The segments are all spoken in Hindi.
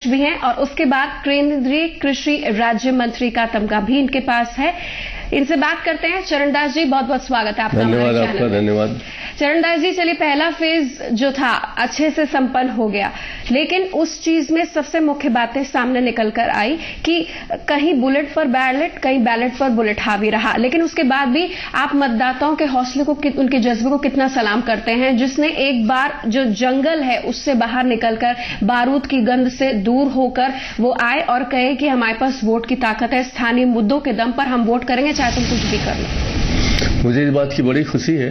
भी हैं और उसके बाद केंद्रीय कृषि राज्य मंत्री का तमगा भी इनके पास है। इनसे बात करते हैं। चरणदास जी, बहुत बहुत स्वागत है आपका। धन्यवाद आपका। धन्यवाद चरणदास जी। चलिए, पहला फेज जो था अच्छे से संपन्न हो गया, लेकिन उस चीज में सबसे मुख्य बातें सामने निकल कर आई कि कहीं बुलेट पर बैलेट, कहीं बैलेट पर बुलेट हावी रहा। लेकिन उसके बाद भी आप मतदाताओं के हौसले को, उनके जज्बे को कितना सलाम करते हैं, जिसने एक बार जो जंगल है उससे बाहर निकलकर, बारूद की गंध से दूर होकर वो आए और कहे कि हमारे पास वोट की ताकत है, स्थानीय मुद्दों के दम पर हम वोट करेंगे, चाहे तुम कुछ भी कर लो। मुझे इस बात की बड़ी खुशी है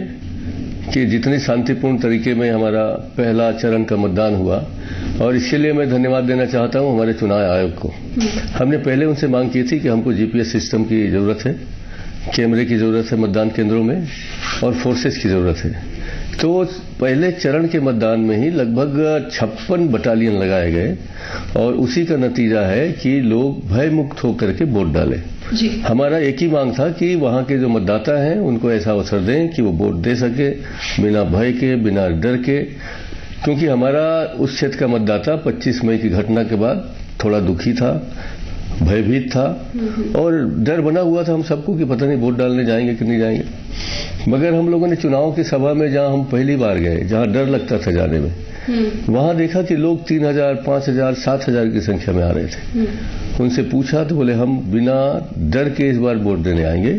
कि जितनी शांतिपूर्ण तरीके में हमारा पहला चरण का मतदान हुआ, और इसके लिए मैं धन्यवाद देना चाहता हूं हमारे चुनाव आयोग को। हमने पहले उनसे मांग की थी कि हमको जीपीएस सिस्टम की जरूरत है, कैमरे की जरूरत है मतदान केंद्रों में, और फोर्सेस की जरूरत है। तो पहले चरण के मतदान में ही लगभग 56 बटालियन लगाए गए, और उसी का नतीजा है कि लोग भय मुक्त होकर के वोट डालें। हमारा एक ही मांग था कि वहां के जो मतदाता हैं उनको ऐसा अवसर दें कि वो वोट दे सके बिना भय के, बिना डर के, क्योंकि हमारा उस क्षेत्र का मतदाता 25 मई की घटना के बाद थोड़ा दुखी था, भयभीत था, और डर बना हुआ था हम सबको कि पता नहीं वोट डालने जाएंगे कि नहीं जाएंगे। मगर हम लोगों ने चुनाव की सभा में जहां हम पहली बार गए, जहां डर लगता था जाने में, वहां देखा कि लोग 3000, 5000, 7000 की संख्या में आ रहे थे। उनसे पूछा तो बोले हम बिना डर के इस बार वोट देने आएंगे,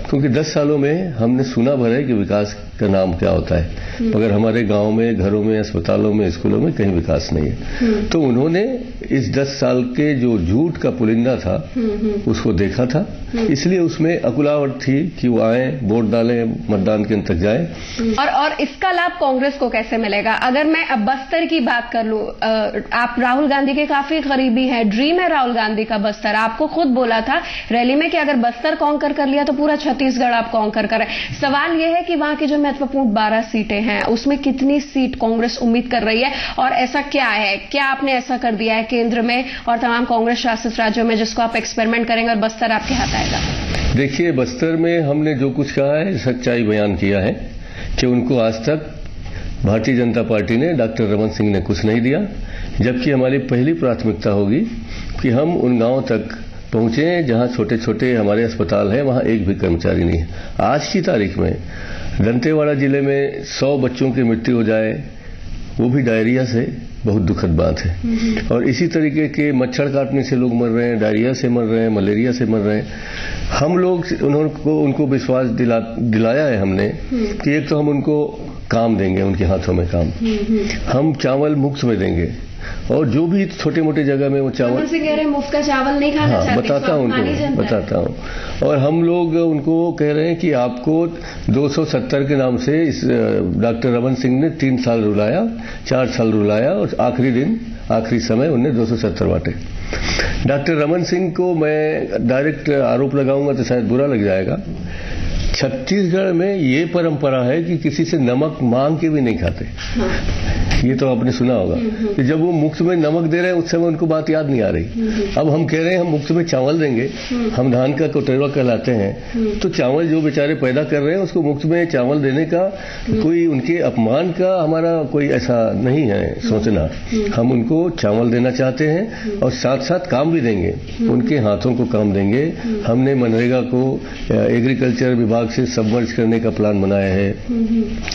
क्योंकि 10 सालों में हमने सुना भर है कि विकास का नाम क्या होता है, मगर हमारे गांव में, घरों में, अस्पतालों में, स्कूलों में कहीं विकास नहीं है। तो उन्होंने इस 10 साल के जो झूठ का पुलिंदा था उसको देखा था, इसलिए उसमें अकुलाहट थी कि वो आए, वोट डालें, मतदान केंद्र तक जाए। और इसका लाभ कांग्रेस को कैसे मिलेगा? अगर मैं अब बस्तर की बात कर लूं, आप राहुल गांधी के काफी करीबी हैं, ड्रीम है राहुल गांधी का बस्तर। आपको खुद बोला था रैली में कि अगर बस्तर कॉन्कर कर लिया तो पूरा छत्तीसगढ़ आप कॉन्कर करें। सवाल यह है कि वहां की जो महत्वपूर्ण 12 सीटें हैं उसमें कितनी सीट कांग्रेस उम्मीद कर रही है, और ऐसा क्या है, क्या आपने ऐसा कर दिया है केंद्र में और तमाम कांग्रेस शासित राज्यों में जिसको आप एक्सपेरिमेंट करेंगे और बस्तर आपके हाथ आएगा? देखिए, बस्तर में हमने जो कुछ कहा है सच्चाई बयान किया है कि उनको आज तक भारतीय जनता पार्टी ने, डॉक्टर रमन सिंह ने कुछ नहीं दिया, जबकि हमारी पहली प्राथमिकता होगी कि हम उन गांवों तक पहुंचे जहां छोटे छोटे हमारे अस्पताल हैं, वहां एक भी कर्मचारी नहीं है। आज की तारीख में दंतेवाड़ा जिले में 100 बच्चों की मृत्यु हो जाए, वो भी डायरिया से, बहुत दुखद बात है। और इसी तरीके के मच्छर काटने से लोग मर रहे हैं, डायरिया से मर रहे हैं, मलेरिया से मर रहे हैं। हम लोग उनको विश्वास दिलाया है हमने कि एक तो हम उनको काम देंगे, उनके हाथों में काम, हम चावल मुफ्त में देंगे, और जो भी छोटे मोटे जगह में वो चावल से कह रहे हैं मुफ्त का चावल नहीं खाना चाहते, बताता हूं उनको, बताता हूं। और हम लोग उनको कह रहे हैं कि आपको 270 के नाम से इस डॉक्टर रमन सिंह ने 3 साल रुलाया, 4 साल रुलाया, और आखिरी समय उन्होंने 270 बांटे। डॉक्टर रमन सिंह को मैं डायरेक्ट आरोप लगाऊंगा तो शायद बुरा लग जाएगा। छत्तीसगढ़ में ये परंपरा है कि किसी से नमक मांग के भी नहीं खाते। ये तो आपने सुना होगा कि जब वो मुफ्त में नमक दे रहे हैं उस समय उनको बात याद नहीं आ रही। अब हम कह रहे हैं हम मुफ्त में चावल देंगे, हम धान का कोटरवा कहलाते हैं, तो चावल जो बेचारे पैदा कर रहे हैं उसको मुफ्त में चावल देने का कोई उनके अपमान का हमारा कोई ऐसा नहीं है सोचना। हम उनको चावल देना चाहते हैं और साथ साथ काम भी देंगे, उनके हाथों को काम देंगे। हमने मनरेगा को एग्रीकल्चर विभाग से सबमर्ज करने का प्लान बनाया है।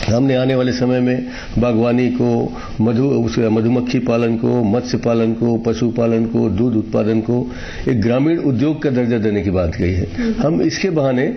हमने आने वाले समय में बागवानी को, मधुमक्खी पालन को, मत्स्य पालन को, पशुपालन को, दूध उत्पादन को एक ग्रामीण उद्योग का दर्जा देने की बात कही है। हम इसके बहाने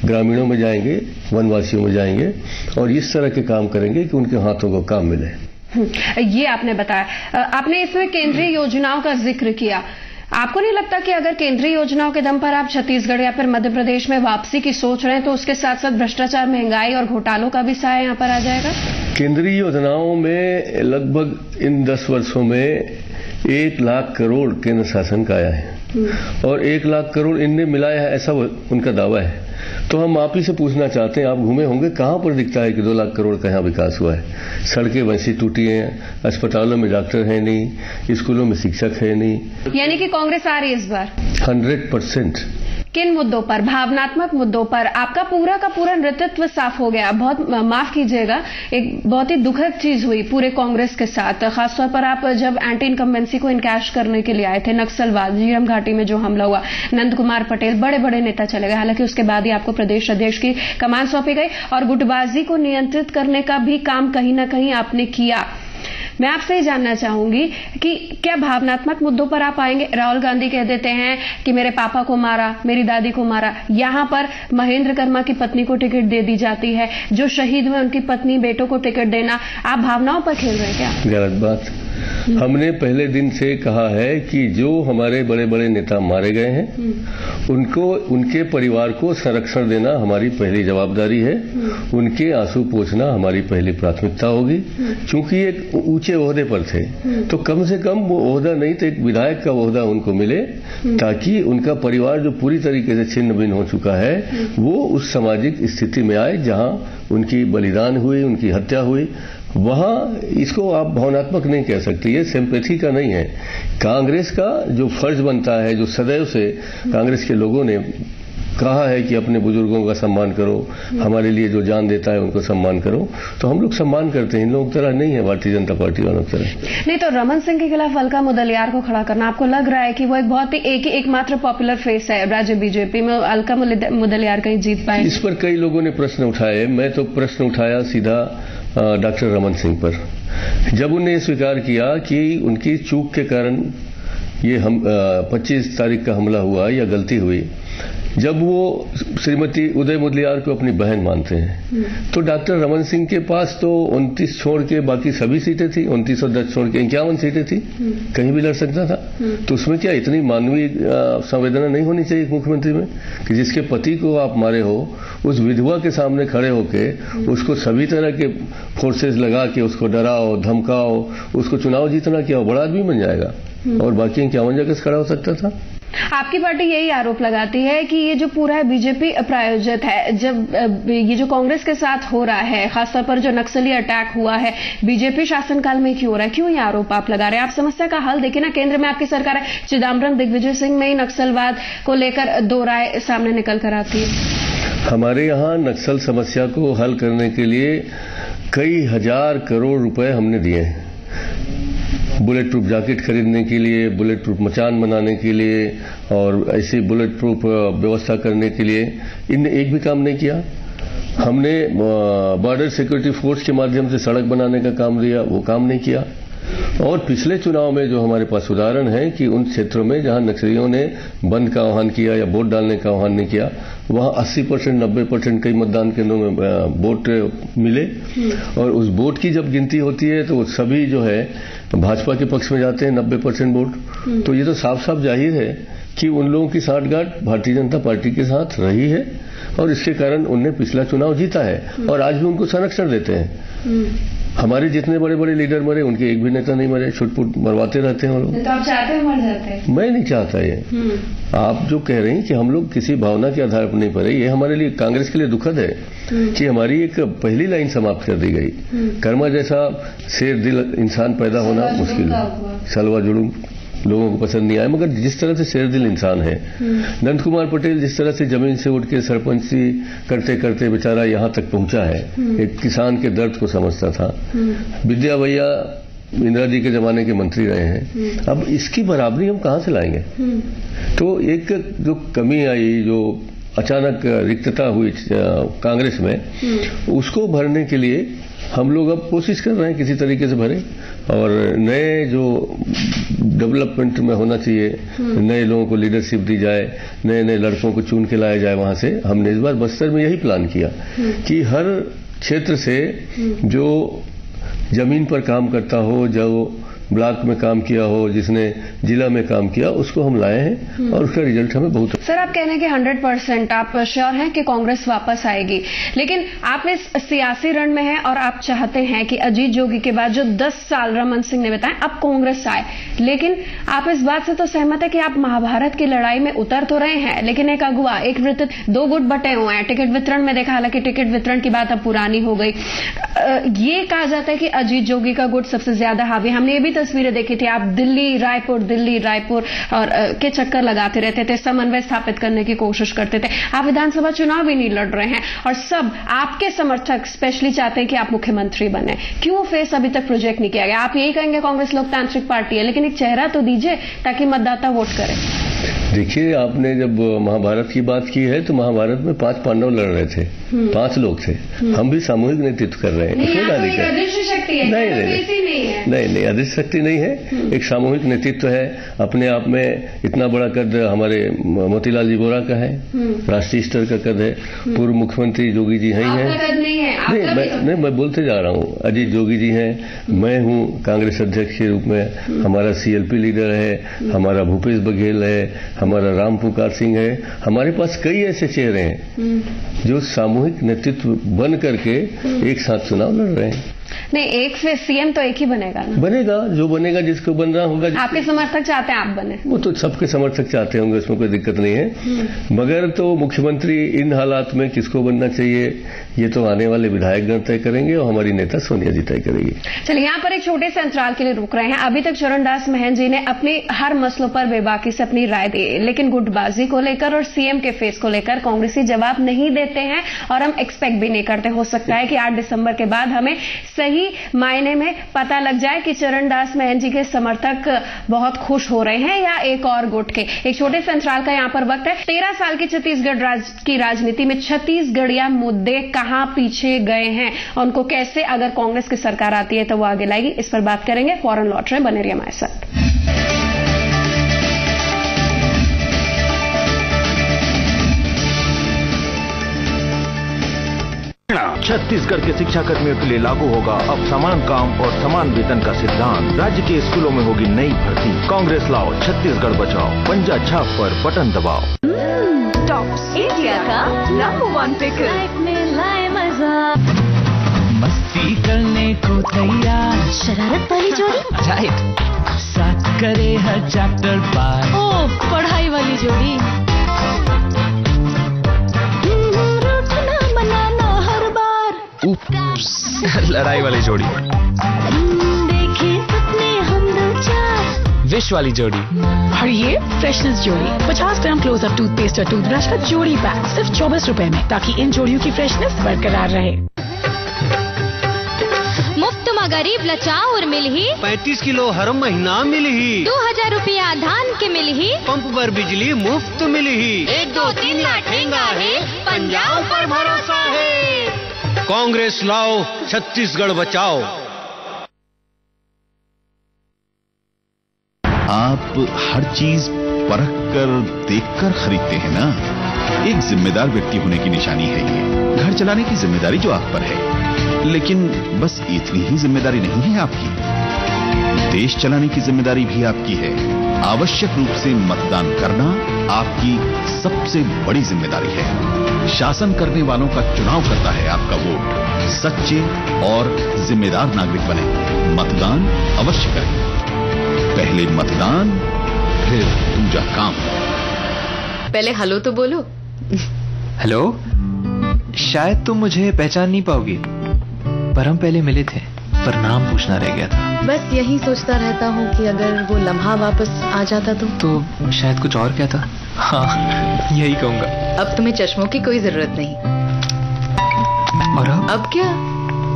ग्रामीणों में जाएंगे, वनवासियों में जाएंगे और इस तरह के काम करेंगे कि उनके हाथों को काम मिले। ये आपने बताया। आपने इसमें केंद्रीय योजनाओं का जिक्र किया। आपको नहीं लगता कि अगर केंद्रीय योजनाओं के दम पर आप छत्तीसगढ़ या फिर मध्य प्रदेश में वापसी की सोच रहे हैं तो उसके साथ साथ भ्रष्टाचार, महंगाई और घोटालों का भी साया यहां पर आ जाएगा? केंद्रीय योजनाओं में लगभग इन 10 वर्षों में 1 लाख करोड़ केंद्र शासन का आया है और 1 लाख करोड़ इनने मिलाया है, ऐसा उनका दावा है। तो हम आप ही से पूछना चाहते हैं, आप घूमे होंगे, कहां पर दिखता है कि 2 लाख करोड़ का यहां विकास हुआ है? सड़कें वैसी टूटी हैं, अस्पतालों में डॉक्टर है नहीं, स्कूलों में शिक्षक है नहीं। यानी कि कांग्रेस आ रही है इस बार 100%। किन मुद्दों पर, भावनात्मक मुद्दों पर आपका पूरा का पूरा नेतृत्व साफ हो गया। बहुत माफ कीजिएगा, एक बहुत ही दुखद चीज हुई पूरे कांग्रेस के साथ, खासतौर पर आप जब एंटी इनकम्बेंसी को इनकैश करने के लिए आए थे, नक्सलवाद, झीरम घाटी में जो हमला हुआ, नंद कुमार पटेल, बड़े बड़े नेता चले गए। हालांकि उसके बाद ही आपको प्रदेश अध्यक्ष की कमान सौंपी गई और गुटबाजी को नियंत्रित करने का भी काम कहीं ना कहीं आपने किया। मैं आपसे ये जानना चाहूंगी कि क्या भावनात्मक मुद्दों पर आप आएंगे? राहुल गांधी कह देते हैं कि मेरे पापा को मारा, मेरी दादी को मारा। यहां पर महेंद्र कर्मा की पत्नी को टिकट दे दी जाती है, जो शहीद हुए उनकी पत्नी बेटों को टिकट देना, आप भावनाओं पर खेल रहे हैं क्या? गलत बात। हमने पहले दिन से कहा है कि जो हमारे बड़े बड़े नेता मारे गए हैं उनको, उनके परिवार को संरक्षण देना हमारी पहली जवाबदारी है। उनके आंसू पोंछना हमारी पहली प्राथमिकता होगी। चूंकि एक ऊंचे ओहदे पर थे तो कम से कम वो ओहदा नहीं तो एक विधायक का ओहदा उनको मिले, ताकि उनका परिवार जो पूरी तरीके से छिन्न भिन्न हो चुका है वो उस सामाजिक स्थिति में आए जहां उनकी बलिदान हुई, उनकी हत्या हुई। वहां इसको आप भावनात्मक नहीं कह सकते, ये सिंपैथी का नहीं है। कांग्रेस का जो फर्ज बनता है, जो सदैव से कांग्रेस के लोगों ने कहा है कि अपने बुजुर्गों का सम्मान करो, हमारे लिए जो जान देता है उनको सम्मान करो, तो हम लोग सम्मान करते हैं। इन लोगों की तरह नहीं है भारतीय जनता पार्टी वालों की तरह। नहीं तो रमन सिंह के खिलाफ अलका मुदलियार को खड़ा करना, आपको लग रहा है कि वो एक बहुत ही एकमात्र पॉपुलर फेस है राज्य बीजेपी में, अलका मुदलियार कहीं जीत पाए? इस पर कई लोगों ने प्रश्न उठाए। मैं तो प्रश्न उठाया सीधा डॉक्टर रमन सिंह पर। जब उन्हें स्वीकार किया कि उनकी चूक के कारण ये 25 तारीख का हमला हुआ या गलती हुई, जब वो श्रीमती उदय मुदलियार को अपनी बहन मानते हैं, तो डॉक्टर रमन सिंह के पास तो 29 छोड़ के बाकी सभी सीटें थी, 29 और 10 छोड़ के 51 सीटें थी, कहीं भी लड़ सकता था। तो उसमें क्या इतनी मानवीय संवेदना नहीं होनी चाहिए मुख्यमंत्री में कि जिसके पति को आप मारे हो उस विधवा के सामने खड़े होके उसको सभी तरह के फोर्सेस लगा के उसको डराओ, धमकाओ, उसको चुनाव जीतना क्या हो, बड़ा आदमी बन जाएगा और बाकी 51 जगह से खड़ा हो सकता था। आपकी पार्टी यही आरोप लगाती है कि ये जो पूरा है बीजेपी प्रायोजित है। जब ये जो कांग्रेस के साथ हो रहा है, खासतौर पर जो नक्सली अटैक हुआ है, बीजेपी शासनकाल में क्यों हो रहा है? क्यों ये आरोप आप लगा रहे हैं? आप समस्या का हल देखिए ना, केंद्र में आपकी सरकार है, चिदम्बरम, दिग्विजय सिंह में ही नक्सलवाद को लेकर दो राय सामने निकल कर आती है। हमारे यहाँ नक्सल समस्या को हल करने के लिए कई हजार करोड़ रुपए हमने दिए हैं। बुलेट प्रूफ जैकेट खरीदने के लिए, बुलेट प्रूफ मचान बनाने के लिए और ऐसी बुलेट प्रूफ व्यवस्था करने के लिए, इनने एक भी काम नहीं किया। हमने बॉर्डर सिक्योरिटी फोर्स के माध्यम से सड़क बनाने का काम दिया, वो काम नहीं किया। और पिछले चुनाव में जो हमारे पास उदाहरण है कि उन क्षेत्रों में जहां नक्सलियों ने बंद का आह्वान किया या वोट डालने का आह्वान नहीं किया, वहां 80%, 90% कई मतदान केंद्रों में वोट मिले। और उस वोट की जब गिनती होती है तो सभी जो है भाजपा के पक्ष में जाते हैं, 90% वोट। तो ये तो साफ साफ जाहिर है कि उन लोगों की साठगांठ भारतीय जनता पार्टी के साथ रही है और इसके कारण उनने पिछला चुनाव जीता है और आज भी उनको संरक्षण देते हैं। हमारे जितने बड़े बड़े लीडर मरे, उनके एक भी नेता नहीं मरे, छुटपुट मरवाते रहते हैं वो लोग। तो आप चाहते हैं मर जाते हैं? मैं नहीं चाहता ये। आप जो कह रही हैं कि हम लोग किसी भावना के आधार पर नहीं पड़े, ये हमारे लिए, कांग्रेस के लिए दुखद है कि हमारी एक पहली लाइन समाप्त कर दी गई। कर्मा जैसा शेर दिल इंसान पैदा होना मुश्किल है। सलवा जुलूम लोगों को पसंद नहीं आया, मगर जिस तरह से शेर दिल इंसान है, नंद कुमार पटेल जिस तरह से जमीन से उठ के सरपंची करते करते बेचारा यहां तक पहुंचा है, एक किसान के दर्द को समझता था। विद्या भैया इंदिरा जी के जमाने के मंत्री रहे हैं, अब इसकी बराबरी हम कहां से लाएंगे? तो एक जो कमी आई, जो अचानक रिक्तता हुई कांग्रेस में, उसको भरने के लिए हम लोग अब कोशिश कर रहे हैं किसी तरीके से भरे और नए जो डेवलपमेंट में होना चाहिए, नए लोगों को लीडरशिप दी जाए, नए नए लड़कों को चुन के लाया जाए। वहां से हमने इस बार बस्तर में यही प्लान किया कि हर क्षेत्र से जो जमीन पर काम करता हो, जो ब्लॉक में काम किया हो, जिसने जिला में काम किया, उसको हम लाए हैं और उसका रिजल्ट हमें बहुत। सर, आप कहने के 100% आप श्योर हैं कि कांग्रेस वापस आएगी, लेकिन आप इस सियासी रण में हैं और आप चाहते हैं कि अजीत जोगी के बाद जो 10 साल रमन सिंह ने बताए, अब कांग्रेस आए। लेकिन आप इस बात से तो सहमत है कि आप महाभारत की लड़ाई में उतर तो रहे हैं, लेकिन एक अगुआ, एक वृत्त, दो गुट बटे हुए हैं। टिकट वितरण में देखा, हालांकि टिकट वितरण की बात अब पुरानी हो गई। ये कहा जाता है कि अजीत जोगी का गुट सबसे ज्यादा हावी। हमने ये भी तस्वीरें देखी थी, आप दिल्ली रायपुर और के चक्कर लगाते रहते थे, समन्वय स्थापित करने की कोशिश करते थे। आप विधानसभा चुनाव भी नहीं लड़ रहे हैं और सब आपके समर्थक स्पेशली चाहते हैं कि आप मुख्यमंत्री बने। क्यों फेस अभी तक प्रोजेक्ट नहीं किया गया? आप यही कहेंगे कांग्रेस लोकतांत्रिक पार्टी है, लेकिन एक चेहरा तो दीजिए ताकि मतदाता वोट करे। देखिए, आपने जब महाभारत की बात की है तो महाभारत में 5 पांडव लड़ रहे थे, 5 लोग थे। हम भी सामूहिक नेतृत्व कर रहे हैं, उसमें अदृश्य शक्ति है? नहीं, अदृश्य शक्ति नहीं है, एक सामूहिक नेतृत्व है। अपने आप में इतना बड़ा कद हमारे मोतीलाल जी वोरा का है, राष्ट्रीय स्तर का कद है। पूर्व मुख्यमंत्री जोगी जी हैं। नहीं, मैं बोलते जा रहा हूँ, अजीत जोगी जी हैं, मैं हूँ कांग्रेस अध्यक्ष के रूप में, हमारा CLP लीडर है, हमारा भूपेश बघेल है, हमारा राम पुकार सिंह है। हमारे पास कई ऐसे चेहरे हैं जो सामूहिक नेतृत्व बन करके एक साथ चुनाव लड़ रहे हैं। नहीं, एक से सीएम तो एक ही बनेगा ना? बनेगा, जो बनेगा, जिसको बनना होगा। आपके समर्थक चाहते हैं आप बने? वो तो सबके समर्थक चाहते होंगे, उसमें कोई दिक्कत नहीं है। मगर तो मुख्यमंत्री इन हालात में किसको बनना चाहिए ये तो आने वाले विधायकगण तय करेंगे और हमारी नेता सोनिया जी तय करेगी। चलिए, यहाँ पर एक छोटे से अंतराल के लिए रुक रहे हैं। अभी तक चरणदास महंत जी ने अपने हर मसलों पर बेबाकी से अपनी राय दी, लेकिन गुटबाजी को लेकर और सीएम के फेस को लेकर कांग्रेसी जवाब नहीं देते हैं और हम एक्सपेक्ट भी नहीं करते। हो सकता है कि 8 दिसंबर के बाद हमें सही मायने में पता लग जाए कि चरणदास महंत जी के समर्थक बहुत खुश हो रहे हैं या एक और गुट के। एक छोटे से अंतराल का यहाँ पर वक्त है। 13 साल की छत्तीसगढ़ की राजनीति में छत्तीसगढ़िया मुद्दे कहां पीछे गए हैं, उनको कैसे अगर कांग्रेस की सरकार आती है तो वो आगे लाएगी, इस पर बात करेंगे। फौरन लौट रहे, बने रहिए हमारे साथ। छत्तीसगढ़ के शिक्षा कर्मियों के लिए लागू होगा अब समान काम और समान वेतन का सिद्धांत। राज्य के स्कूलों में होगी नई भर्ती। कांग्रेस लाओ, छत्तीसगढ़ बचाओ, पंजा छाप पर बटन दबाओ। टॉप्स, इंडिया का नंबर 1 पिकल में लाए मजा। मस्ती करने को तैयार, शरारत वाली जोड़ी, राइट, साथ करे हर चैप्टर पार। ओ, पढ़ाई वाली जोड़ी, लड़ाई वाली जोड़ी, देखे सपने हम दो चार, विश वाली जोड़ी, और ये फ्रेशनेस जोड़ी। 50 ग्राम क्लोजअप टूथपेस्ट और टूथब्रश का जोड़ी पैक सिर्फ 24 रुपए में, ताकि इन जोड़ियों की फ्रेशनेस बरकरार रहे। मुफ्त में गरीब लचाओ और मिल ही 35 किलो हर महीना मिल ही, 2000 रुपया धान के मिल ही, पंप पर बिजली मुफ्त मिल ही, 1 2 3 लाठेंगा है, पंजाब पर भरोसा है। कांग्रेस लाओ, छत्तीसगढ़ बचाओ। आप हर चीज परख कर देख कर खरीदते हैं ना? एक जिम्मेदार व्यक्ति होने की निशानी है ये। घर चलाने की जिम्मेदारी जो आप पर है, लेकिन बस इतनी ही जिम्मेदारी नहीं है आपकी। देश चलाने की जिम्मेदारी भी आपकी है। आवश्यक रूप से मतदान करना आपकी सबसे बड़ी जिम्मेदारी है। शासन करने वालों का चुनाव करता है आपका वोट। सच्चे और जिम्मेदार नागरिक बने, मतदान अवश्य करें। पहले मतदान, फिर दूजा काम। पहले हेलो तो बोलो। हेलो, शायद तुम मुझे पहचान नहीं पाओगी, पर हम पहले मिले थे, पर नाम पूछना रह गया था। बस यही सोचता रहता हूँ कि अगर वो लम्हा वापस आ जाता तो शायद कुछ और कहता। हाँ, यही कहूँगा। अब तुम्हें चश्मों की कोई जरूरत नहीं। और अब क्या,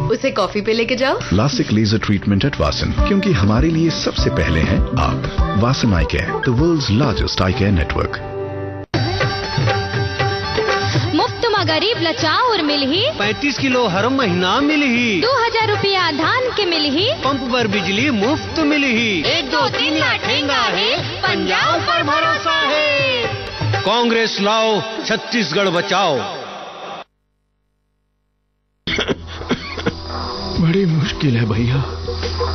उसे कॉफी पे लेके जाओ। LASIK laser treatment at Vasan, क्योंकि हमारे लिए सबसे पहले हैं आप। Vasan eye care, the world's largest eye care network. मुफ्त में गरीब लचाओ और मिल ही, 35 किलो हर महीना मिल ही, 2000 रुपया धान के मिल ही, पंप पर बिजली मुफ्त मिल ही, 1 2 3 लाठेंगा है, पंजाब पर भरोसा है। कांग्रेस लाओ, छत्तीसगढ़ बचाओ। बड़ी मुश्किल है भैया।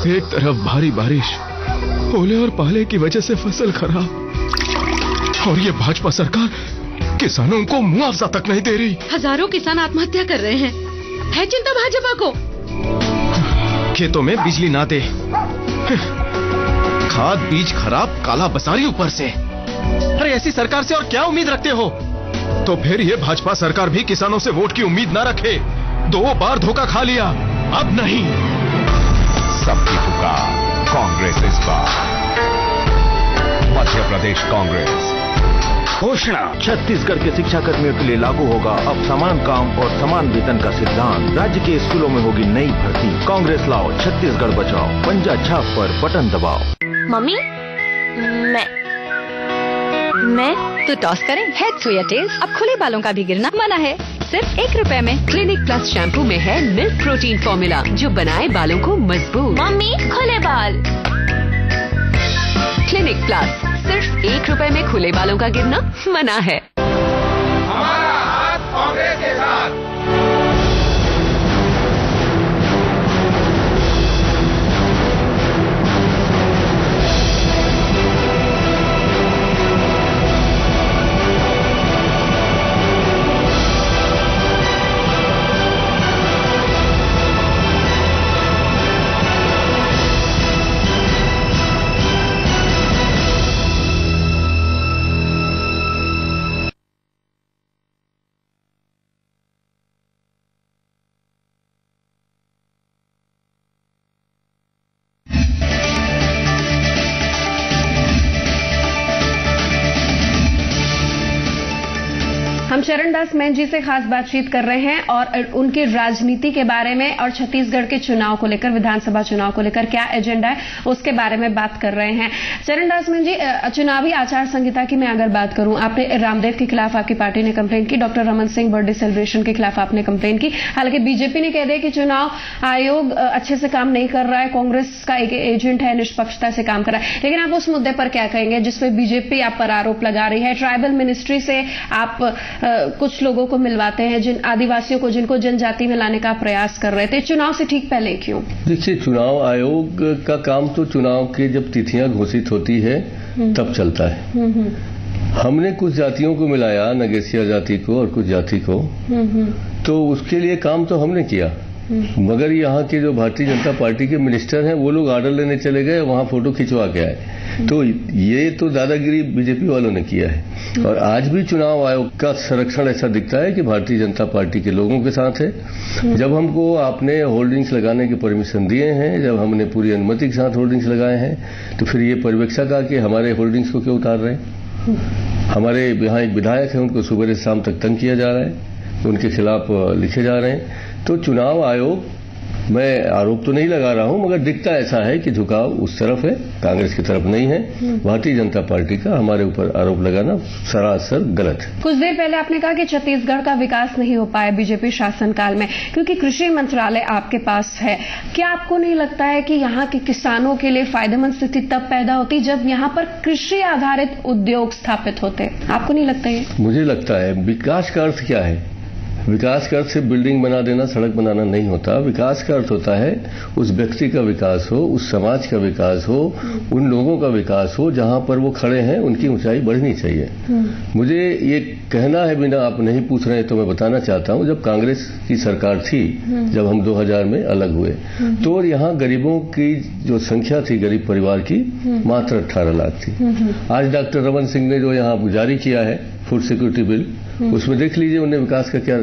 एक तरफ भारी बारिश, ओले और पाले की वजह से फसल खराब, और ये भाजपा सरकार किसानों को मुआवजा तक नहीं दे रही। हजारों किसान आत्महत्या कर रहे हैं। है चिंता भाजपा को? खेतों में बिजली ना दे, खाद बीज खराब, काला बाजारी ऊपर से। अरे ऐसी सरकार से और क्या उम्मीद रखते हो? तो फिर ये भाजपा सरकार भी किसानों से वोट की उम्मीद ना रखे। 2 बार धोखा खा लिया, अब नहीं। सबकी पुकार, कांग्रेस इस बार मध्य प्रदेश कांग्रेस। घोषणा, छत्तीसगढ़ के शिक्षा कर्मियों के लिए लागू होगा अब समान काम और समान वेतन का सिद्धांत। राज्य के स्कूलों में होगी नई भर्ती। कांग्रेस लाओ, छत्तीसगढ़ बचाओ। पंजा छाप पर बटन दबाओ। मम्मी, मैं तो टॉस करें हेड्स या टेल्स। अब खुले बालों का भी गिरना मना है, सिर्फ 1 रुपए में। क्लिनिक प्लस शैम्पू में है मिल्क प्रोटीन फॉर्मूला जो बनाए बालों को मजबूत। मम्मी, खुले बाल। क्लिनिक प्लस, सिर्फ 1 रुपए में खुले बालों का गिरना मना है। हमारा हाथ कांग्रेस के साथ। हम चरणदास मैन जी से खास बातचीत कर रहे हैं और उनकी राजनीति के बारे में और छत्तीसगढ़ के चुनाव को लेकर, विधानसभा चुनाव को लेकर क्या एजेंडा है उसके बारे में बात कर रहे हैं। चरणदास मैन जी, चुनावी आचार संहिता की मैं अगर बात करूं, आपने रामदेव के खिलाफ आपकी पार्टी ने कंप्लेन की, doctor Raman Singh birthday celebration के खिलाफ आपने कंप्लेन की। हालांकि बीजेपी ने कह दिया कि चुनाव आयोग अच्छे से काम नहीं कर रहा है, कांग्रेस का एक एजेंट है, निष्पक्षता से काम कर रहा है। लेकिन आप उस मुद्दे पर क्या कहेंगे जिसमें बीजेपी आप पर आरोप लगा रही है? ट्राइबल मिनिस्ट्री से आप कुछ लोगों को मिलवाते हैं, जिन आदिवासियों को, जिनको जनजाति में लाने का प्रयास कर रहे थे, चुनाव से ठीक पहले क्यों? देखिए, चुनाव आयोग का काम तो चुनाव के जब तिथियां घोषित होती है तब चलता है। हमने कुछ जातियों को मिलाया, नगेसिया जाति को और कुछ जाति को, तो उसके लिए काम तो हमने किया। मगर यहाँ के जो भारतीय जनता पार्टी के मिनिस्टर हैं वो लोग ऑर्डर लेने चले गए, वहां फोटो खिंचवा के आए। तो ये तो दादागिरी बीजेपी वालों ने किया है। और आज भी चुनाव आयोग का संरक्षण ऐसा दिखता है कि भारतीय जनता पार्टी के लोगों के साथ है। जब हमको आपने होर्डिंग्स लगाने की परमिशन दिए हैं, जब हमने पूरी अनुमति के साथ होर्डिंग्स लगाए हैं, तो फिर ये पर्यवेक्षक आके हमारे होर्डिंग्स को क्यों उतार रहे हैं? हमारे यहाँ एक विधायक है, उनको सुबह से शाम तक तंग किया जा रहा है, उनके खिलाफ लिखे जा रहे हैं। तो चुनाव आयोग, मैं आरोप तो नहीं लगा रहा हूं, मगर दिखता ऐसा है कि झुकाव उस तरफ है, कांग्रेस की तरफ नहीं है। भारतीय जनता पार्टी का हमारे ऊपर आरोप लगाना सरासर गलत है। कुछ देर पहले आपने कहा कि छत्तीसगढ़ का विकास नहीं हो पाया बीजेपी शासनकाल में क्योंकि कृषि मंत्रालय आपके पास है। क्या आपको नहीं लगता है कि यहाँ के किसानों के लिए फायदेमंद स्थिति तब पैदा होती जब यहाँ पर कृषि आधारित उद्योग स्थापित होते? आपको नहीं लगता ये? मुझे लगता है। विकास का अर्थ क्या है? विकास का अर्थ सिर्फ बिल्डिंग बना देना, सड़क बनाना नहीं होता। विकास का अर्थ होता है उस व्यक्ति का विकास हो, उस समाज का विकास हो, उन लोगों का विकास हो जहां पर वो खड़े हैं, उनकी ऊंचाई बढ़नी चाहिए। मुझे ये कहना है, बिना आप नहीं पूछ रहे तो मैं बताना चाहता हूं, जब कांग्रेस की सरकार थी, जब हम 2000 में अलग हुए, तो यहाँ गरीबों की जो संख्या थी, गरीब परिवार की, मात्र 18 लाख थी। आज डॉक्टर रमन सिंह ने जो यहाँ जारी किया है फूड सिक्योरिटी बिल, उसमें देख लीजिए उन्हें विकास का क्या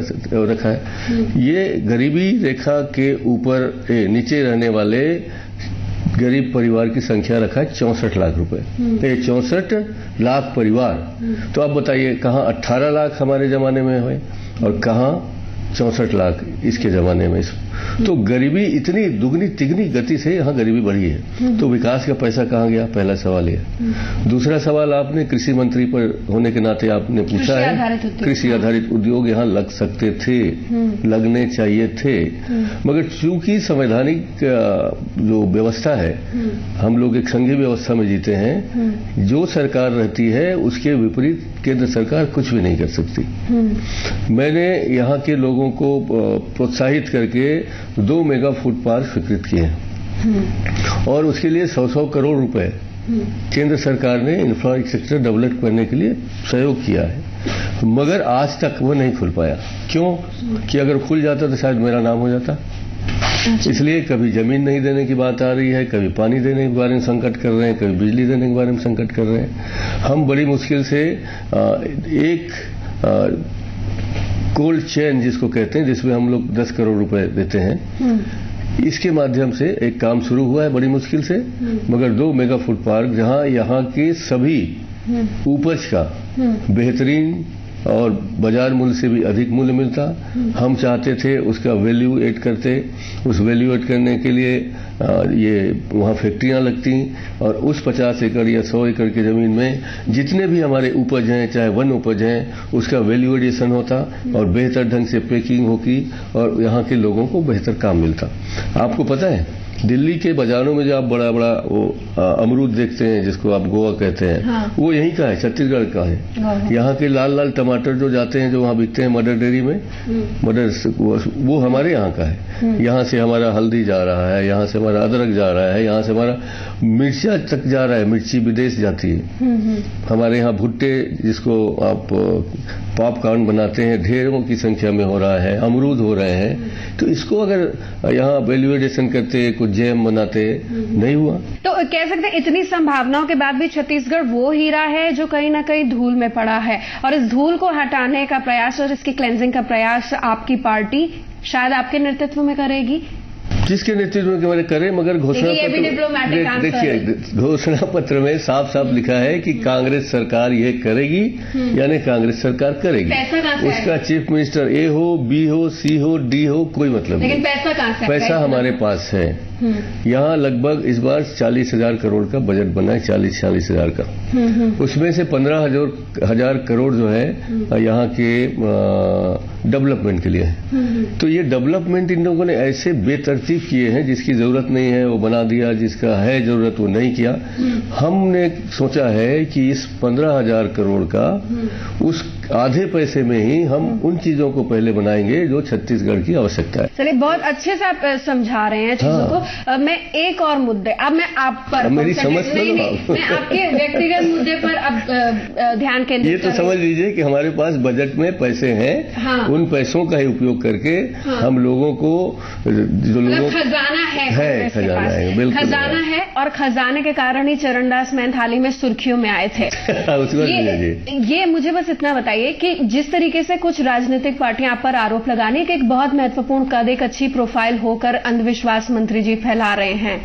रखा है। ये गरीबी रेखा के ऊपर नीचे रहने वाले गरीब परिवार की संख्या रखा है 64 लाख रुपए। तो ये 64 लाख परिवार, तो आप बताइए कहाँ 18 लाख हमारे जमाने में हुए और कहाँ 64 लाख इसके जमाने में। तो गरीबी इतनी दुगनी तिगनी गति से यहाँ गरीबी बढ़ी है। तो विकास का पैसा कहाँ गया? पहला सवाल ये। दूसरा सवाल, आपने कृषि मंत्री पर होने के नाते आपने पूछा है, कृषि आधारित उद्योग यहाँ लग सकते थे, लगने चाहिए थे, मगर चूंकि संवैधानिक जो व्यवस्था है, हम लोग एक संघीय व्यवस्था में जीते हैं, जो सरकार रहती है उसके विपरीत केंद्र सरकार कुछ भी नहीं कर सकती। मैंने यहाँ के लोगों को प्रोत्साहित करके 2 मेगा फूड पार्क स्वीकृत किए हैं और उसके लिए 100 करोड़ रुपए केंद्र सरकार ने इंफ्रास्ट्रक्चर डेवलप करने के लिए सहयोग किया है। मगर आज तक वो नहीं खुल पाया। क्यों? कि अगर खुल जाता तो शायद मेरा नाम हो जाता। इसलिए कभी जमीन नहीं देने की बात आ रही है, कभी पानी देने के बारे में संकट कर रहे हैं, कभी बिजली देने के बारे में संकट कर रहे हैं। हम बड़ी मुश्किल से एक कोल्ड चेन जिसको कहते हैं, जिसमें हम लोग 10 करोड़ रुपए देते हैं, इसके माध्यम से एक काम शुरू हुआ है बड़ी मुश्किल से, मगर 2 मेगा फूड पार्क जहां यहाँ के सभी उपज का बेहतरीन और बाजार मूल्य से भी अधिक मूल्य मिलता। हम चाहते थे उसका वैल्यू ऐड करते, उस वैल्यू ऐड करने के लिए ये वहाँ फैक्ट्रियां लगती और उस 50 एकड़ या 100 एकड़ की जमीन में जितने भी हमारे उपज हैं, चाहे वन उपज हैं, उसका वैल्यू एडिशन होता और बेहतर ढंग से पैकिंग होती और यहाँ के लोगों को बेहतर काम मिलता। आपको पता है दिल्ली के बाजारों में जो आप बड़ा बड़ा वो अमरूद देखते हैं जिसको आप गोवा कहते हैं, हाँ। वो यहीं का है, छत्तीसगढ़ का है। यहाँ के लाल लाल टमाटर जो जाते हैं जो वहाँ बिकते हैं मदर डेयरी में, वो हमारे यहाँ का है। यहाँ से हमारा हल्दी जा रहा है, यहाँ से हमारा अदरक जा रहा है, यहाँ से हमारा मिर्चा तक जा रहा है, मिर्ची विदेश जाती है। हमारे यहाँ भुट्टे जिसको आप पॉपकॉर्न बनाते हैं ढेरों की संख्या में हो रहा है, अमरूद हो रहे हैं। तो इसको अगर यहाँ वैल्यू एडिशन करते, कुछ जैम बनाते, नहीं हुआ। तो कह सकते हैं इतनी संभावनाओं के बाद भी छत्तीसगढ़ वो हीरा है जो कहीं ना कहीं धूल में पड़ा है, और इस धूल को हटाने का प्रयास और इसकी क्लेंजिंग का प्रयास आपकी पार्टी शायद आपके नेतृत्व में करेगी। किसके नेतृत्व में करे, मगर घोषणा पत्र देखिए, घोषणा पत्र में साफ साफ लिखा है कि कांग्रेस सरकार ये करेगी, यानी कांग्रेस सरकार करेगी। उसका चीफ मिनिस्टर ए हो, बी हो, सी हो, डी हो, कोई मतलब नहीं। लेकिन पैसा कहां से? पैसा हमारे पास है। यहाँ लगभग इस बार 40,000 करोड़ का बजट बना है, 40,000 का। उसमें से 15,000 करोड़ जो है यहाँ के डेवलपमेंट के लिए है। तो ये डेवलपमेंट इन लोगों ने ऐसे बेतरतीब किए हैं, जिसकी जरूरत नहीं है वो बना दिया, जिसका है जरूरत वो नहीं किया। हमने सोचा है कि इस 15,000 करोड़ का उस आधे पैसे में ही हम उन चीजों को पहले बनाएंगे जो छत्तीसगढ़ की आवश्यकता है। चलिए, बहुत अच्छे से आप समझा रहे हैं चीजों को। मैं एक और मुद्दे, अब मैं आप पर मेरी समझ मैं आपके व्यक्तिगत मुद्दे पर अब ध्यान केंद्रित ये तो समझ लीजिए कि हमारे पास बजट में पैसे हैं, हाँ। उन पैसों का ही उपयोग करके हाँ। हम लोगों को जो लोगों खजाना है खजाना है, बिल्कुल खजाना है, और खजाने के कारण ही चरणदास महंत हाल ही में सुर्खियों में आए थे। ये मुझे बस इतना बताइए कि जिस तरीके से कुछ राजनीतिक पार्टियां आप पर आरोप लगाने के एक बहुत महत्वपूर्ण कद, एक अच्छी प्रोफाइल होकर अंधविश्वास मंत्री जी फैला रहे हैं,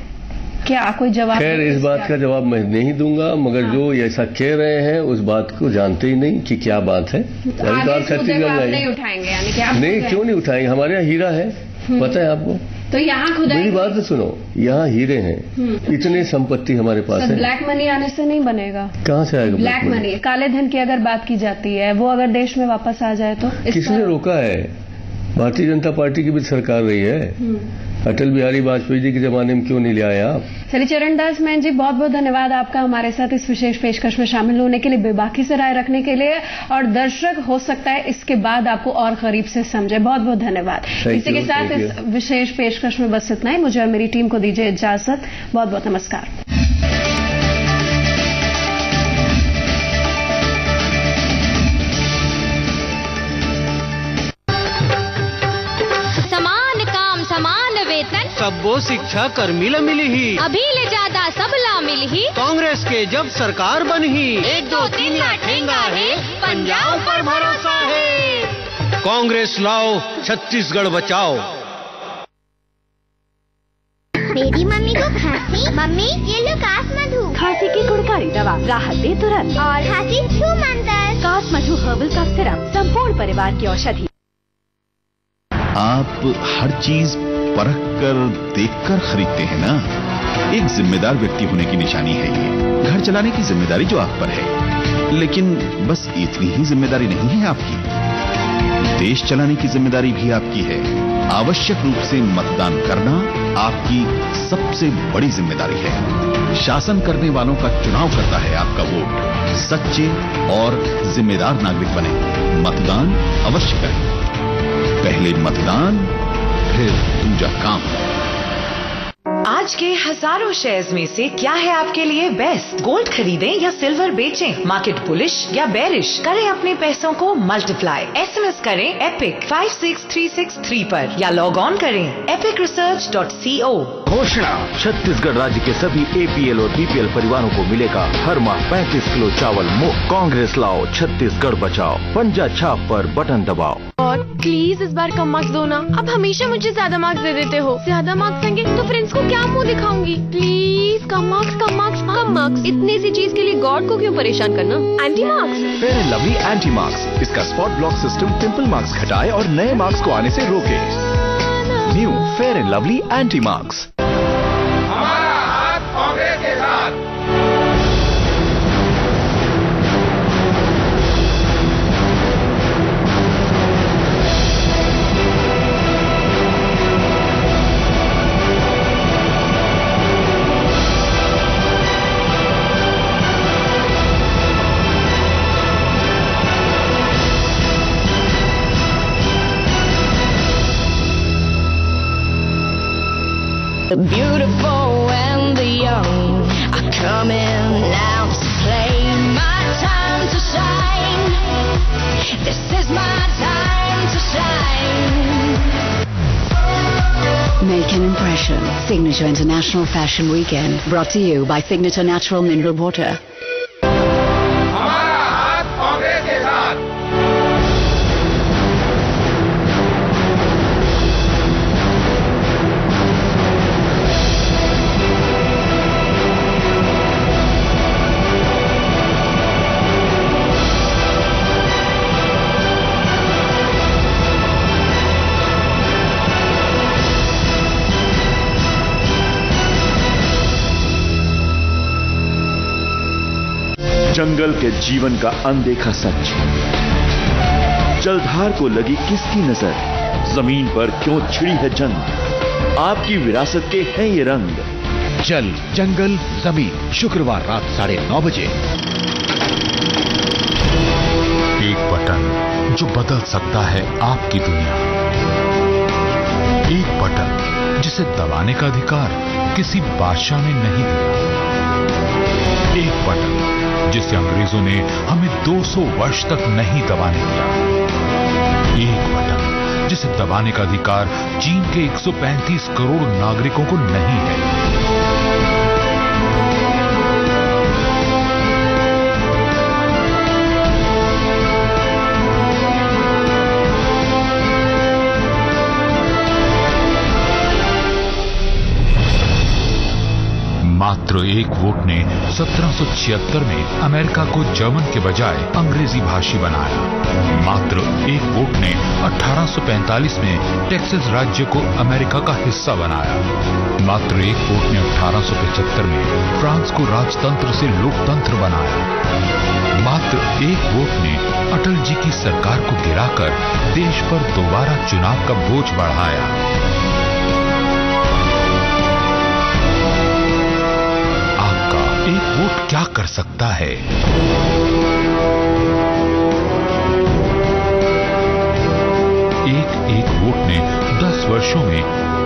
क्या कोई जवाब? खैर, इस बात का जवाब मैं नहीं दूंगा, मगर जो ऐसा कह रहे हैं उस बात को जानते ही नहीं कि क्या बात है। छत्तीसगढ़ नहीं उठाएंगे, यानी कि आप नहीं, क्यों नहीं उठाएंगे? हमारे यहाँ हीरा है, पता है आपको। तो यहाँ खुदा मेरी बात तो सुनो, यहाँ हीरे हैं, इतनी संपत्ति हमारे पास है। ब्लैक मनी आने से नहीं बनेगा। कहाँ से आएगा ब्लैक मनी? काले धन की अगर बात की जाती है, वो अगर देश में वापस आ जाए तो किसने रोका है? भारतीय जनता पार्टी की भी सरकार रही है। अटल बिहारी वाजपेयी जी के जमाने में क्यों नहीं ले आए आप? चलिए, चरणदास महंत जी, बहुत बहुत धन्यवाद आपका हमारे साथ इस विशेष पेशकश में शामिल होने के लिए, बेबाकी से राय रखने के लिए, और दर्शक हो सकता है इसके बाद आपको और करीब से समझे। बहुत बहुत धन्यवाद। इसी के साथ इस विशेष पेशकश में बस इतना ही। मुझे और मेरी टीम को दीजिए इजाजत। बहुत बहुत नमस्कार। सबो शिक्षा कर्मी ला मिली ही, अभी ले ज्यादा सबला मिली ही। कांग्रेस के जब सरकार बनी ही, 1 2 3 ला ठेंगा है, पंजाब पर भरोसा है। कांग्रेस लाओ, छत्तीसगढ़ बचाओ। मेरी मम्मी को खांसी। मम्मी, ये लो कासमधु। खांसी की गुणकारी दवा, राहत दे तुरंत। और खांसी छू मंतर। कासमधु हर्बल कफ सिरप, संपूर्ण परिवार की औषधि। आप हर चीज परख कर देख कर खरीदते हैं ना, एक जिम्मेदार व्यक्ति होने की निशानी है ये। घर चलाने की जिम्मेदारी जो आप पर है, लेकिन बस इतनी ही जिम्मेदारी नहीं है आपकी, देश चलाने की जिम्मेदारी भी आपकी है। आवश्यक रूप से मतदान करना आपकी सबसे बड़ी जिम्मेदारी है। शासन करने वालों का चुनाव करता है आपका वोट। सच्चे और जिम्मेदार नागरिक बने, मतदान अवश्य करें। पहले मतदान, फिर दूजा काम। आज के हजारों शेयर्स में से क्या है आपके लिए बेस्ट? गोल्ड खरीदें या सिल्वर बेचें? मार्केट बुलिश या बेरिश? करें अपने पैसों को मल्टीप्लाई। SMS करें EPIC 56363 पर या लॉग ऑन करें epicresearch.co। घोषणा, छत्तीसगढ़ राज्य के सभी APL और BPL परिवारों को मिलेगा हर माह 35 किलो चावल मुफ्त। कांग्रेस लाओ, छत्तीसगढ़ बचाओ, पंजा छाप पर बटन दबाओ। और प्लीज इस बार कम मार्क्स दो ना। अब हमेशा मुझे ज्यादा मार्क्स दे देते हो। ज्यादा मार्क्स देंगे तो फ्रेंड्स को क्या मुंह दिखाऊंगी। Please come marks, come marks, come marks. इतनी सी चीज के लिए गॉड को क्यों परेशान करना। Anti marks, Fair and Lovely anti marks. इसका spot block system pimple marks घटाए और नए मार्क्स को आने से रोके। New Fair and Lovely anti marks. हमारा हाथ कांग्रेस के साथ। The beautiful and the young are coming out to play. My time to shine. This is my time to shine. Make an impression. Signature International Fashion Weekend. Brought to you by Signature Natural Mineral Water. हमारा हाथ कांग्रेस के साथ। जंगल के जीवन का अनदेखा सच। जलधार को लगी किसकी नजर, जमीन पर क्यों छिड़ी है जंग, आपकी विरासत के हैं ये रंग। जल, जंगल, जमीन, शुक्रवार रात 9:30 बजे। एक बटन जो बदल सकता है आपकी दुनिया। एक बटन जिसे दबाने का अधिकार किसी बादशाह ने नहीं दिया। एक बटन जिसे अंग्रेजों ने हमें 200 वर्ष तक नहीं दबाने दिया। एक बटन जिसे दबाने का अधिकार चीन के 135 करोड़ नागरिकों को नहीं है। मात्र एक वोट ने 1776 में अमेरिका को जर्मन के बजाय अंग्रेजी भाषी बनाया। मात्र एक वोट ने 1845 में टेक्सास राज्य को अमेरिका का हिस्सा बनाया। मात्र एक वोट ने 1875 में फ्रांस को राजतंत्र से लोकतंत्र बनाया। मात्र एक वोट ने अटल जी की सरकार को गिराकर देश पर दोबारा चुनाव का बोझ बढ़ाया। एक वोट क्या कर सकता है? एक वोट ने 10 वर्षों में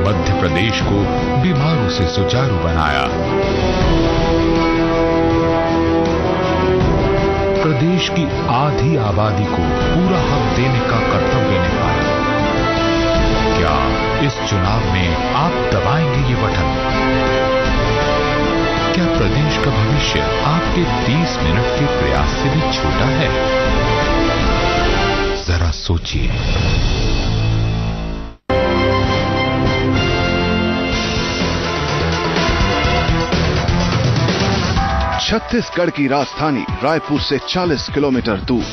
मध्य प्रदेश को बीमारों से सुचारू बनाया। प्रदेश की आधी आबादी को पूरा हक देने का कर्तव्य निभाया। क्या इस चुनाव में आप दबाएंगे ये बटन? क्या प्रदेश का भविष्य आपके 30 मिनट के प्रयास से भी छोटा है? जरा सोचिए। छत्तीसगढ़ की राजधानी रायपुर से 40 किलोमीटर दूर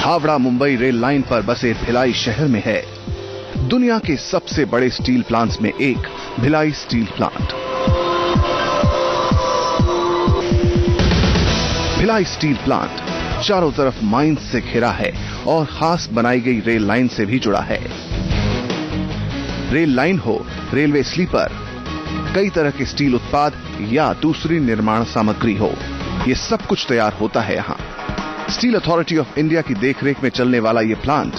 हावड़ा मुंबई रेल लाइन पर बसे भिलाई शहर में है दुनिया के सबसे बड़े स्टील प्लांट्स में एक Bhilai steel plant. Bhilai steel plant चारों तरफ माइंस से घिरा है और खास बनाई गई रेल लाइन से भी जुड़ा है। रेल लाइन हो, रेलवे स्लीपर, कई तरह के स्टील उत्पाद या दूसरी निर्माण सामग्री हो, ये सब कुछ तैयार होता है यहाँ। स्टील अथॉरिटी ऑफ इंडिया की देखरेख में चलने वाला ये प्लांट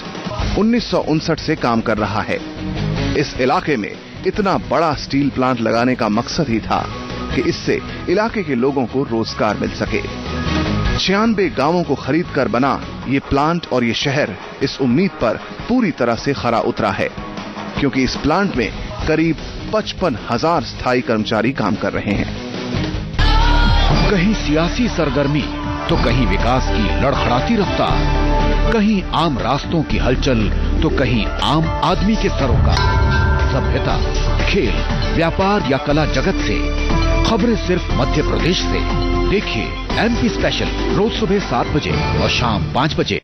1959 से काम कर रहा है। इस इलाके में इतना बड़ा स्टील प्लांट लगाने का मकसद ही था कि इससे इलाके के लोगों को रोजगार मिल सके। 96 गांवों को खरीद कर बना ये प्लांट और ये शहर इस उम्मीद पर पूरी तरह से खरा उतरा है, क्योंकि इस प्लांट में करीब 55,000 स्थायी कर्मचारी काम कर रहे हैं। कहीं सियासी सरगर्मी तो कहीं विकास की लड़खड़ाती रफ्तार, कहीं आम रास्तों की हलचल तो कहीं आम आदमी के सरों का। सभ्यता, खेल, व्यापार या कला जगत से खबरें सिर्फ मध्य प्रदेश से। देखिए MP स्पेशल रोज सुबह 7 बजे और शाम 5 बजे।